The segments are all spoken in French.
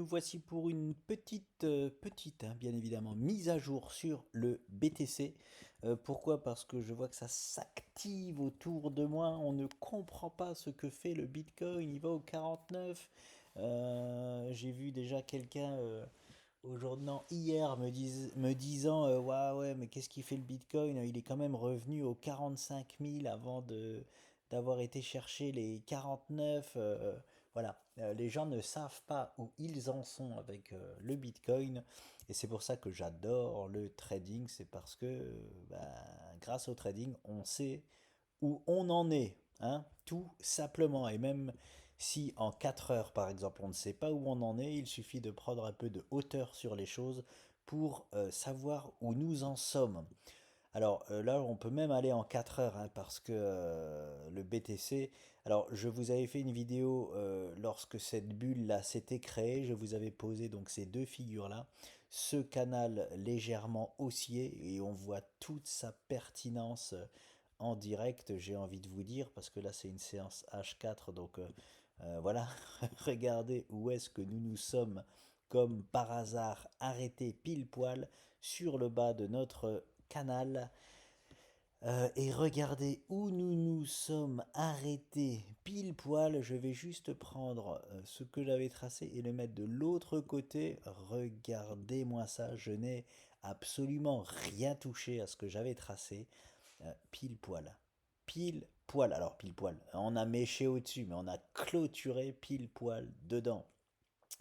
nous voici pour une petite, hein, bien évidemment, mise à jour sur le BTC. Pourquoi? Parce que je vois que ça s'active autour de moi. On ne comprend pas ce que fait le Bitcoin. Il va au 49. J'ai vu déjà quelqu'un aujourd'hui, non, hier me disant ouais, ouais, mais qu'est-ce qu'il fait le Bitcoin? Il est quand même revenu aux 45 000 avant d'avoir été chercher les 49. Voilà. Les gens ne savent pas où ils en sont avec le Bitcoin. Et c'est pour ça que j'adore le trading. C'est parce que grâce au trading, on sait où on en est, hein, tout simplement. Et même si en 4 heures, par exemple, on ne sait pas où on en est, il suffit de prendre un peu de hauteur sur les choses pour savoir où nous en sommes. Alors là, on peut même aller en 4 heures, hein, parce que le BTC... Alors, je vous avais fait une vidéo lorsque cette bulle-là s'était créée. Je vous avais posé donc ces deux figures-là. Ce canal légèrement haussier et on voit toute sa pertinence en direct, j'ai envie de vous dire, parce que là c'est une séance H4, donc voilà, regardez où est-ce que nous nous sommes comme par hasard arrêtés pile poil sur le bas de notre canal. Et regardez où nous nous sommes arrêtés pile poil. Je vais juste prendre ce que j'avais tracé et le mettre de l'autre côté. Regardez-moi ça, je n'ai absolument rien touché à ce que j'avais tracé. Pile poil. Pile poil. Alors pile poil. On a méché au-dessus, mais on a clôturé pile poil dedans.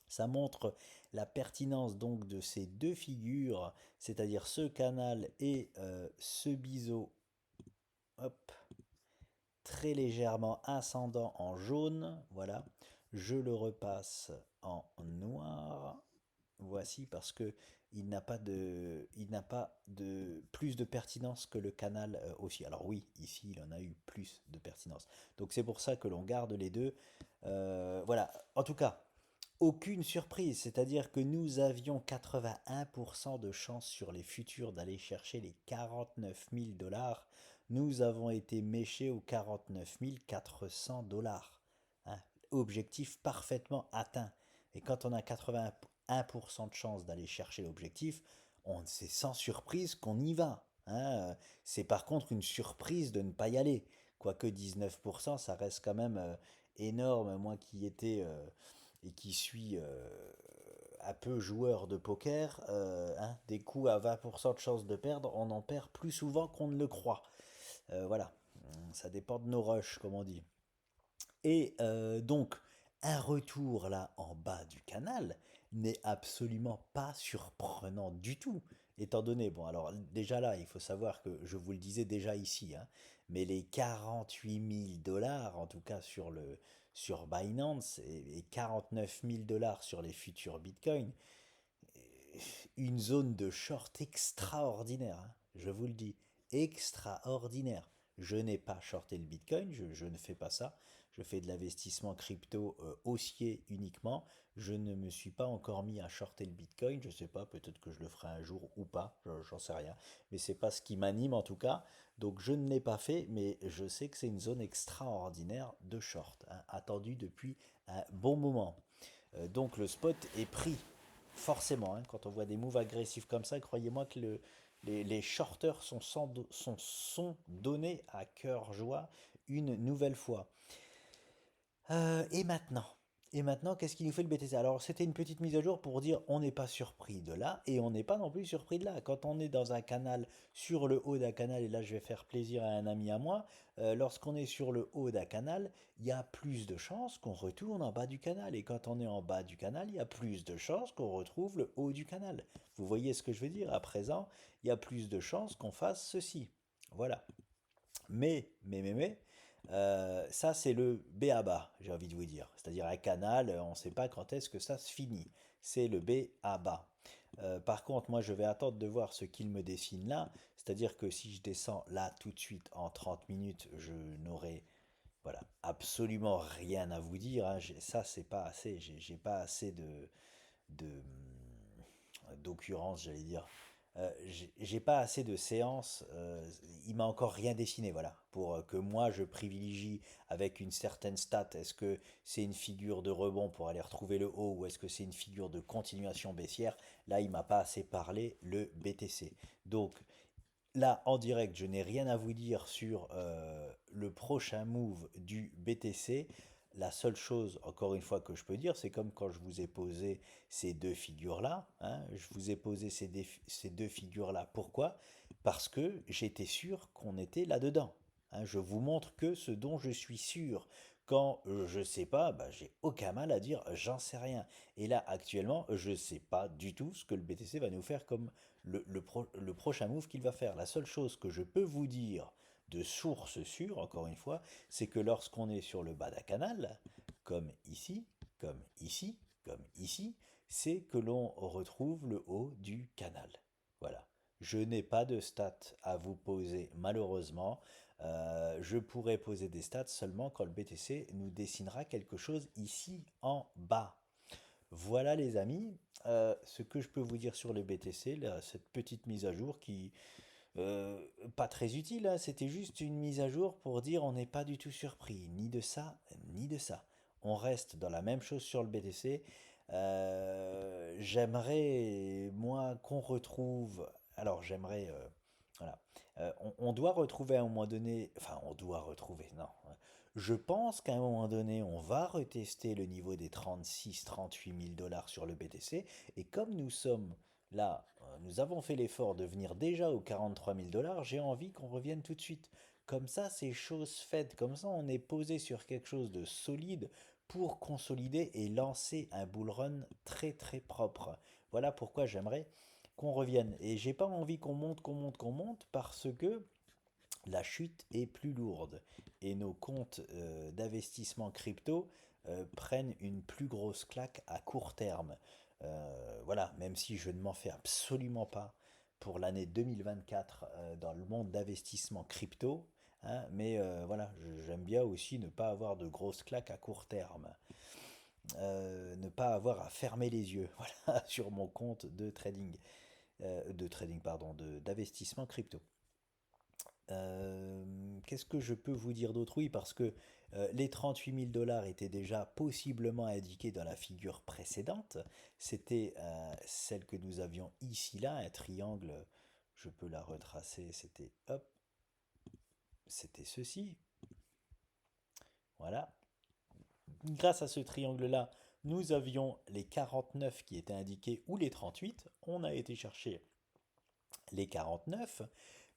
Ça montre la pertinence donc de ces deux figures, c'est-à-dire ce canal et ce biseau, hop, très légèrement ascendant en jaune. Voilà. Je le repasse en noir. Voici parce que il n'a pas de plus de pertinence que le canal aussi. Alors oui, ici il en a eu plus de pertinence. Donc c'est pour ça que l'on garde les deux. Voilà. En tout cas, aucune surprise. C'est-à-dire que nous avions 81% de chance sur les futurs d'aller chercher les 49 000 $. Nous avons été méchés aux 49 400 $. Hein. Objectif parfaitement atteint. Et quand on a 81% de chance d'aller chercher l'objectif, c'est sans surprise qu'on y va. Hein. C'est par contre une surprise de ne pas y aller. Quoique 19%, ça reste quand même énorme. Moi qui étais et qui suis un peu joueur de poker, hein, des coups à 20% de chance de perdre, on en perd plus souvent qu'on ne le croit. Voilà, ça dépend de nos rushs, comme on dit. Et donc, un retour là en bas du canal n'est absolument pas surprenant du tout. Étant donné, bon, alors déjà là, il faut savoir que je vous le disais déjà ici, hein, mais les 48 000 $, en tout cas sur Binance, et 49 000 $ sur les futurs Bitcoin, une zone de short extraordinaire, hein, je vous le dis, extraordinaire. Je n'ai pas shorté le Bitcoin, je ne fais pas ça. Je fais de l'investissement crypto haussier uniquement. Je ne me suis pas encore mis à shorter le Bitcoin. Je ne sais pas, peut-être que je le ferai un jour ou pas, j'en sais rien. Mais c'est pas ce qui m'anime en tout cas. Donc je ne l'ai pas fait, mais je sais que c'est une zone extraordinaire de short, hein, attendue depuis un bon moment. Donc le spot est pris. Forcément, hein, quand on voit des moves agressifs comme ça, croyez-moi que les shorters sont donnés à cœur joie une nouvelle fois. Et maintenant? Et maintenant, qu'est-ce qui nous fait le BTC? Alors, c'était une petite mise à jour pour dire on n'est pas surpris de là et on n'est pas non plus surpris de là. Quand on est dans un canal, sur le haut d'un canal, et là je vais faire plaisir à un ami à moi, lorsqu'on est sur le haut d'un canal, il y a plus de chances qu'on retourne en bas du canal. Et quand on est en bas du canal, il y a plus de chances qu'on retrouve le haut du canal. Vous voyez ce que je veux dire? À présent, il y a plus de chances qu'on fasse ceci. Voilà. Mais, ça c'est le B à bas, j'ai envie de vous dire. C'est-à-dire un canal, on ne sait pas quand est-ce que ça se finit. C'est le B à bas. Par contre, moi je vais attendre de voir ce qu'il me dessine là. C'est-à-dire que si je descends là tout de suite en 30 minutes, je n'aurai voilà, absolument rien à vous dire. Hein. Ça c'est pas assez. J'ai pas assez de d'occurrence, j'allais dire. J'ai pas assez de séances, il m'a encore rien dessiné, voilà, pour que moi je privilégie avec une certaine stat. Est-ce que c'est une figure de rebond pour aller retrouver le haut ou est-ce que c'est une figure de continuation baissière? Là, il m'a pas assez parlé le BTC. Donc là, en direct, je n'ai rien à vous dire sur le prochain move du BTC. La seule chose, encore une fois, que je peux dire, c'est comme quand je vous ai posé ces deux figures-là, hein, je vous ai posé ces deux figures-là. Pourquoi? Parce que j'étais sûr qu'on était là-dedans. Hein, je vous montre que ce dont je suis sûr. Quand je ne sais pas, bah, j'ai aucun mal à dire j'en sais rien. Et là, actuellement, je ne sais pas du tout ce que le BTC va nous faire comme le prochain move qu'il va faire. La seule chose que je peux vous dire de source sûre, encore une fois, c'est que lorsqu'on est sur le bas d'un canal, comme ici, comme ici, comme ici, c'est que l'on retrouve le haut du canal. Voilà. Je n'ai pas de stats à vous poser malheureusement. Je pourrais poser des stats seulement quand le BTC nous dessinera quelque chose ici en bas. Voilà les amis, ce que je peux vous dire sur le BTC, là, cette petite mise à jour qui, euh, pas très utile, hein, c'était juste une mise à jour pour dire on n'est pas du tout surpris, ni de ça, ni de ça. On reste dans la même chose sur le BTC. J'aimerais, moi, qu'on retrouve. Alors, j'aimerais. Voilà. On doit retrouver à un moment donné. Enfin, on doit retrouver, non. Je pense qu'à un moment donné, on va retester le niveau des 36-38 000 $ sur le BTC. Et comme nous sommes là, nous avons fait l'effort de venir déjà aux 43 000 $, j'ai envie qu'on revienne tout de suite. Comme ça, c'est chose faite. Comme ça, on est posé sur quelque chose de solide pour consolider et lancer un bull run très très propre. Voilà pourquoi j'aimerais qu'on revienne. Et j'ai pas envie qu'on monte, qu'on monte, qu'on monte parce que la chute est plus lourde et nos comptes d'investissement crypto prennent une plus grosse claque à court terme. Voilà, même si je ne m'en fais absolument pas pour l'année 2024 dans le monde d'investissement crypto, hein, mais voilà, j'aime bien aussi ne pas avoir de grosses claques à court terme. Ne pas avoir à fermer les yeux voilà, sur mon compte de trading pardon, d'investissement crypto. Qu'est-ce que je peux vous dire d'autre? Oui, parce que les 38 000 $ étaient déjà possiblement indiqués dans la figure précédente. C'était celle que nous avions ici, là, un triangle. Je peux la retracer. C'était, hop, c'était ceci. Voilà. Grâce à ce triangle-là, nous avions les 49 qui étaient indiqués ou les 38. On a été chercher les 49,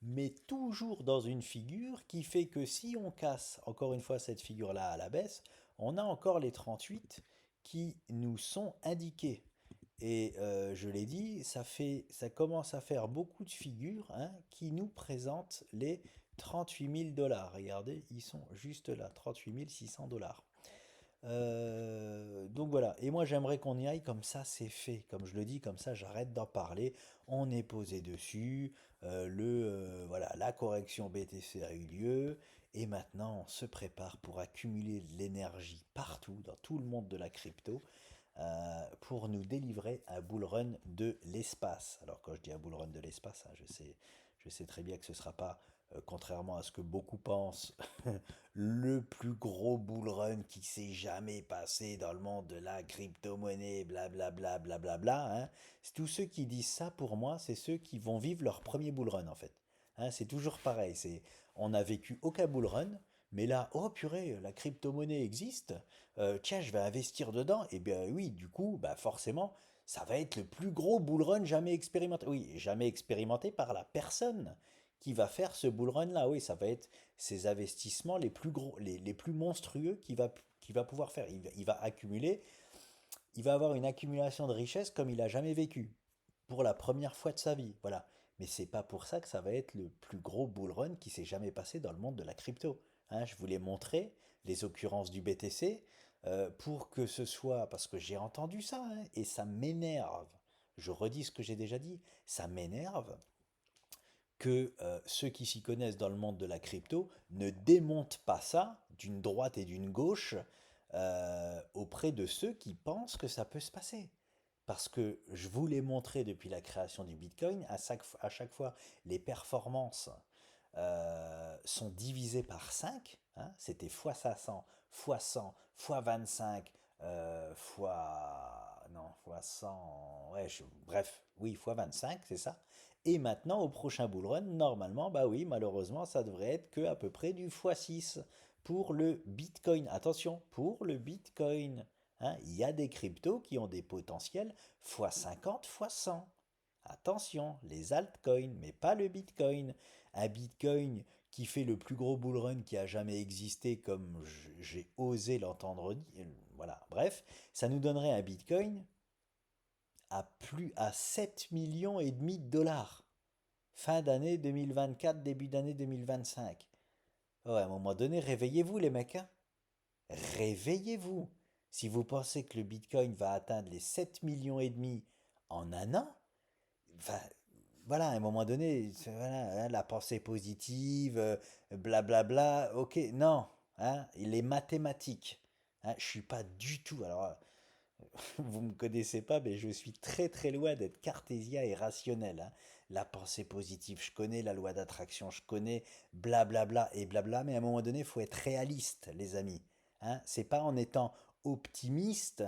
mais toujours dans une figure qui fait que si on casse encore une fois cette figure-là à la baisse, on a encore les 38 qui nous sont indiqués. Et je l'ai dit, ça commence à faire beaucoup de figures hein, qui nous présentent les 38 000 $. Regardez, ils sont juste là, 38 600 $. Donc voilà, et moi j'aimerais qu'on y aille comme ça, c'est fait. Comme je le dis, comme ça j'arrête d'en parler. On est posé dessus. Voilà, la correction BTC a eu lieu. Et maintenant on se prépare pour accumuler de l'énergie partout, dans tout le monde de la crypto, pour nous délivrer un bull run de l'espace. Alors quand je dis un bull run de l'espace, hein, je sais très bien que ce ne sera pas, contrairement à ce que beaucoup pensent, le plus gros bull run qui s'est jamais passé dans le monde de la crypto-monnaie, blablabla, blablabla. Hein. Tous ceux qui disent ça, pour moi, c'est ceux qui vont vivre leur premier bull run, en fait. Hein, c'est toujours pareil. On n'a vécu aucun bull run, mais là, oh purée, la crypto-monnaie existe. Tiens, je vais investir dedans. Et bien oui, du coup, bah forcément, ça va être le plus gros bull run jamais expérimenté. Oui, jamais expérimenté par la personne qui va faire ce bull run là. Oui, ça va être ses investissements les plus gros, les plus monstrueux qu'il va pouvoir faire. Il va accumuler, il va avoir une accumulation de richesse comme il a jamais vécu pour la première fois de sa vie. Voilà. Mais c'est pas pour ça que ça va être le plus gros bull run qui s'est jamais passé dans le monde de la crypto. Hein, je vous l'ai montré, les occurrences du BTC, pour que ce soit, parce que j'ai entendu ça, hein, et ça m'énerve. Je redis ce que j'ai déjà dit, ça m'énerve que ceux qui s'y connaissent dans le monde de la crypto ne démontent pas ça d'une droite et d'une gauche auprès de ceux qui pensent que ça peut se passer. parce que je vous l'ai montré depuis la création du Bitcoin, à chaque fois, les performances sont divisées par 5, hein, c'était fois 500, fois 100, fois 25, fois... Non, fois 100... Ouais, bref, oui, fois 25, c'est ça. Et maintenant, au prochain bull run, normalement, bah oui, malheureusement, ça devrait être que à peu près du x6 pour le Bitcoin. Attention, pour le Bitcoin. Hein, il y a des cryptos qui ont des potentiels x50, x100. Attention, les altcoins, mais pas le Bitcoin. Un Bitcoin qui fait le plus gros bull run qui a jamais existé, comme j'ai osé l'entendre dire. Voilà, bref, ça nous donnerait un Bitcoin à 7 millions et demi de dollars. Fin d'année 2024, début d'année 2025. Ouais, à un moment donné, réveillez-vous les mecs, hein. Réveillez-vous. Si vous pensez que le Bitcoin va atteindre les 7 millions et demi en un an, enfin, voilà, à un moment donné, voilà, hein, la pensée positive, blablabla, ok, non, hein, les mathématiques, hein, je suis pas du tout, alors vous me connaissez pas, mais je suis très très loin d'être cartésien et rationnel, hein. La pensée positive, je connais la loi d'attraction, je connais blablabla et blabla, mais à un moment donné, il faut être réaliste, les amis. Hein. C'est pas en étant optimiste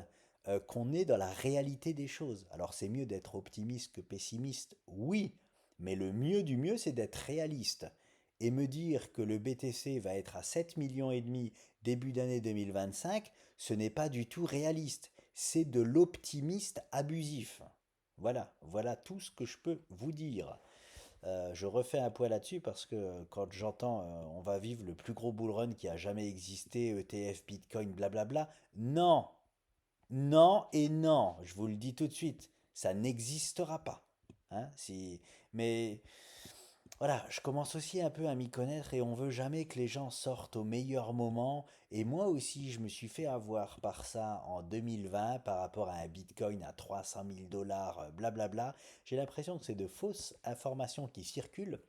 qu'on est dans la réalité des choses. Alors c'est mieux d'être optimiste que pessimiste, oui, mais le mieux du mieux, c'est d'être réaliste. Et me dire que le BTC va être à 7 millions et demi début d'année 2025, ce n'est pas du tout réaliste, c'est de l'optimiste abusif. Voilà, voilà tout ce que je peux vous dire. Je refais un point là-dessus parce que quand j'entends on va vivre le plus gros bull run qui a jamais existé, ETF, Bitcoin, blablabla, non, non et non, je vous le dis tout de suite, ça n'existera pas. Hein, si... Mais voilà, je commence aussi un peu à m'y connaître et on veut jamais que les gens sortent au meilleur moment. Et moi aussi, je me suis fait avoir par ça en 2020 par rapport à un Bitcoin à 300 000 dollars, blablabla. J'ai l'impression que c'est de fausses informations qui circulent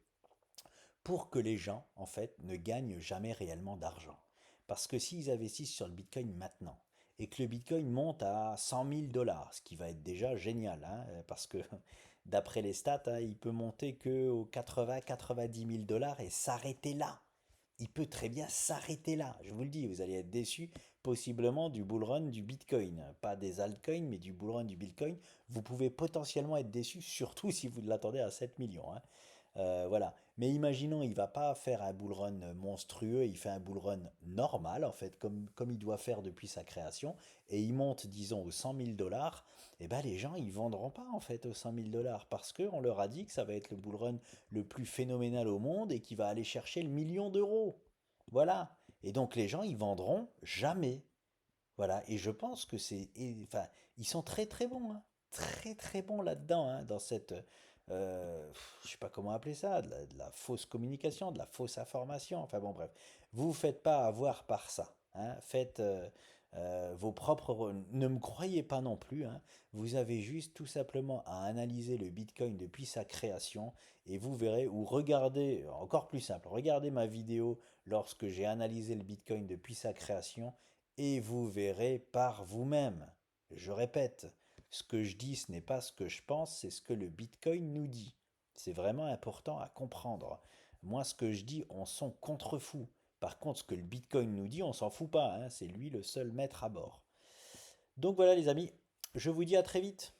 pour que les gens, en fait, ne gagnent jamais réellement d'argent. Parce que s'ils investissent sur le Bitcoin maintenant, et que le Bitcoin monte à 100 000 dollars, ce qui va être déjà génial, hein, parce que d'après les stats, hein, il peut monter que aux 80-90 000 dollars et s'arrêter là. Il peut très bien s'arrêter là. Je vous le dis, vous allez être déçus possiblement du bull run du Bitcoin. Pas des altcoins, mais du bull run du Bitcoin. Vous pouvez potentiellement être déçus, surtout si vous l'attendez à 7 millions. Hein. Voilà. Mais imaginons, il va pas faire un bull run monstrueux, il fait un bull run normal, en fait, comme il doit faire depuis sa création, et il monte, disons, aux 100 000 dollars, et ben les gens, ils vendront pas, en fait, aux 100 000 dollars, parce qu'on leur a dit que ça va être le bull run le plus phénoménal au monde et qui va aller chercher le million d'euros. Voilà. Et donc les gens, ils vendront jamais. Voilà, et je pense que enfin, ils sont très très bons, hein. Très très bons là-dedans, hein, dans cette, je sais pas comment appeler ça, de la fausse communication, de la fausse information. Enfin bon, bref, vous faites pas avoir par ça, hein. Faites vos propres, ne me croyez pas non plus, hein. Vous avez juste tout simplement à analyser le Bitcoin depuis sa création et vous verrez, ou regardez, encore plus simple, regardez ma vidéo lorsque j'ai analysé le Bitcoin depuis sa création et vous verrez par vous-même. Je répète, ce que je dis, ce n'est pas ce que je pense, c'est ce que le Bitcoin nous dit. C'est vraiment important à comprendre. Moi, ce que je dis, on s'en contrefou. Par contre, ce que le Bitcoin nous dit, on s'en fout pas, hein, c'est lui le seul maître à bord. Donc voilà les amis, je vous dis à très vite.